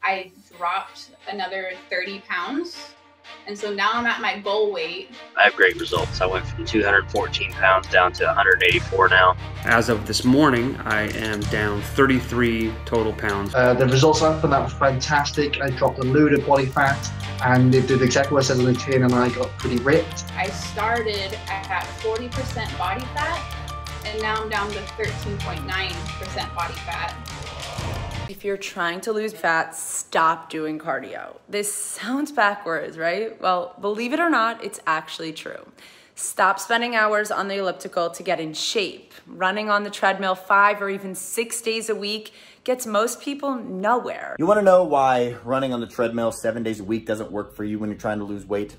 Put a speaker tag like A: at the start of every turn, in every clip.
A: I dropped another 30 pounds. And so now I'm at my goal weight.
B: I have great results. I went from 214 pounds down to 184 now.
C: As of this morning, I am down 33 total pounds.
D: The results after that were fantastic. I dropped a load of body fat and it did exactly what I said on the tin, and I got pretty ripped.
A: I started at 40% body fat and now I'm down to 13.9% body fat.
E: If you're trying to lose fat, stop doing cardio. This sounds backwards, right? Well, believe it or not, it's actually true. Stop spending hours on the elliptical to get in shape. Running on the treadmill 5 or even 6 days a week gets most people nowhere.
F: You want to know why running on the treadmill 7 days a week doesn't work for you when you're trying to lose weight?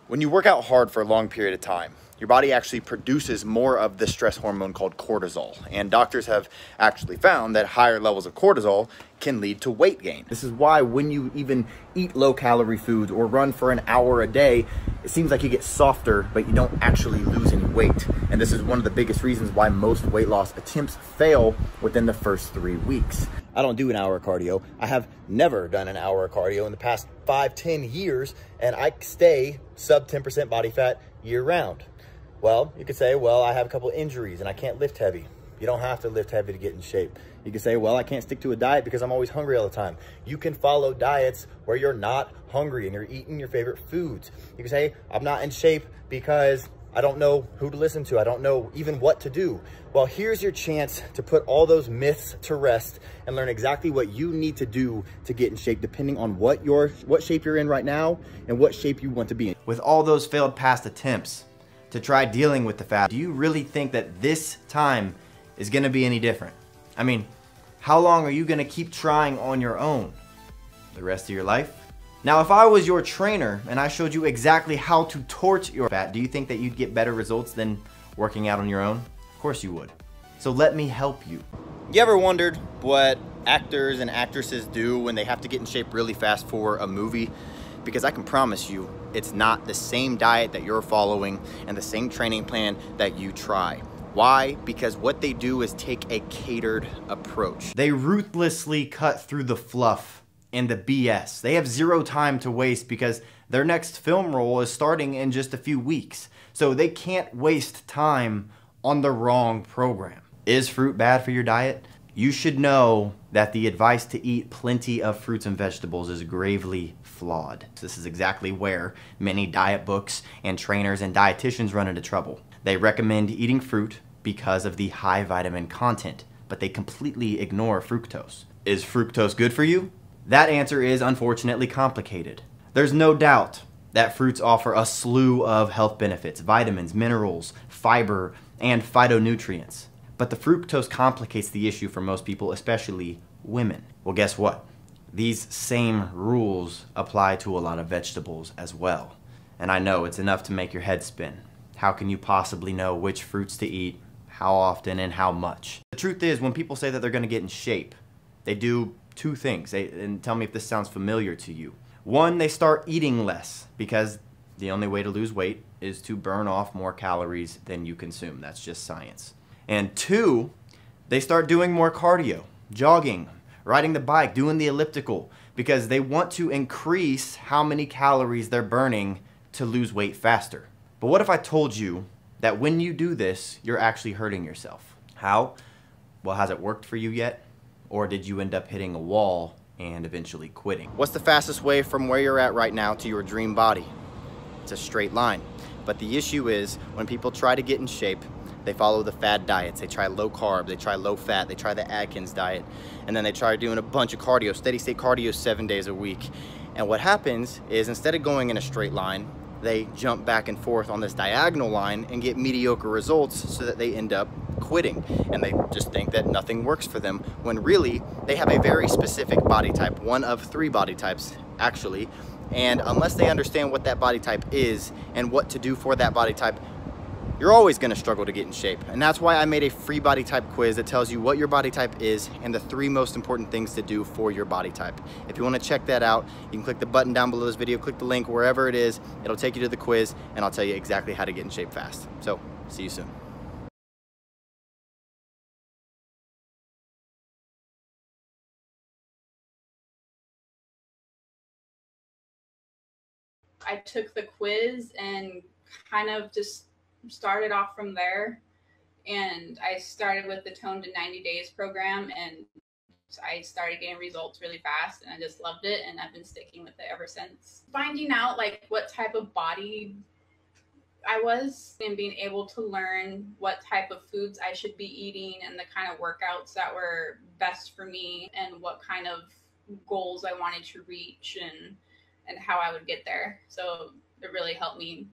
F: When you work out hard for a long period of time, your body actually produces more of the stress hormone called cortisol. And doctors have actually found that higher levels of cortisol can lead to weight gain. This is why when you even eat low-calorie foods or run for an hour a day, it seems like you get softer, but you don't actually lose any weight. And this is one of the biggest reasons why most weight loss attempts fail within the first 3 weeks. I don't do an hour of cardio. I have never done an hour of cardio in the past 5-10 years, and I stay sub 10% body fat year round. Well, you could say, well, I have a couple injuries and I can't lift heavy. You don't have to lift heavy to get in shape. You can say, well, I can't stick to a diet because I'm always hungry all the time. You can follow diets where you're not hungry and you're eating your favorite foods. You can say, I'm not in shape because I don't know who to listen to. I don't know even what to do. Well, here's your chance to put all those myths to rest and learn exactly what you need to do to get in shape, depending on what shape you're in right now and what shape you want to be in. With all those failed past attempts to try dealing with the fat, do you really think that this time is gonna be any different? I mean, how long are you gonna keep trying on your own? The rest of your life? Now, if I was your trainer and I showed you exactly how to torch your fat, do you think that you'd get better results than working out on your own? Of course you would. So let me help you. You ever wondered what actors and actresses do when they have to get in shape really fast for a movie? Because I can promise you, it's not the same diet that you're following and the same training plan that you try. Why? Because what they do is take a catered approach. They ruthlessly cut through the fluff and the BS. They have zero time to waste because their next film role is starting in just a few weeks. So they can't waste time on the wrong program. Is fruit bad for your diet? You should know that the advice to eat plenty of fruits and vegetables is gravely flawed. This is exactly where many diet books and trainers and dietitians run into trouble. They recommend eating fruit because of the high vitamin content, but they completely ignore fructose. Is fructose good for you? That answer is unfortunately complicated. There's no doubt that fruits offer a slew of health benefits, vitamins, minerals, fiber, and phytonutrients. But the fructose complicates the issue for most people, especially women. Well, guess what? These same rules apply to a lot of vegetables as well. And I know it's enough to make your head spin. How can you possibly know which fruits to eat, how often, and how much? The truth is, when people say that they're gonna get in shape, they do two things, and tell me if this sounds familiar to you. One, they start eating less because the only way to lose weight is to burn off more calories than you consume. That's just science. And two, they start doing more cardio, jogging, riding the bike, doing the elliptical, because they want to increase how many calories they're burning to lose weight faster. But what if I told you that when you do this, you're actually hurting yourself? How? Well, has it worked for you yet? Or did you end up hitting a wall and eventually quitting? What's the fastest way from where you're at right now to your dream body? It's a straight line. But the issue is when people try to get in shape, they follow the fad diets. They try low carb, they try low fat, they try the Atkins diet, and then they try doing a bunch of cardio, steady state cardio 7 days a week. And what happens is instead of going in a straight line, they jump back and forth on this diagonal line and get mediocre results so that they end up quitting. And they just think that nothing works for them when really they have a very specific body type, one of 3 body types actually. And unless they understand what that body type is and what to do for that body type, you're always gonna struggle to get in shape. And that's why I made a free body type quiz that tells you what your body type is and the 3 most important things to do for your body type. If you wanna check that out, you can click the button down below this video, click the link wherever it is, it'll take you to the quiz and I'll tell you exactly how to get in shape fast. So, see you soon.
A: I took the quiz and kind of just started off from there. And I started with the Tone to 90 Days program, and I started getting results really fast, and I just loved it, and I've been sticking with it ever since. Finding out like what type of body I was and being able to learn what type of foods I should be eating and the kind of workouts that were best for me and what kind of goals I wanted to reach and how I would get there. So it really helped me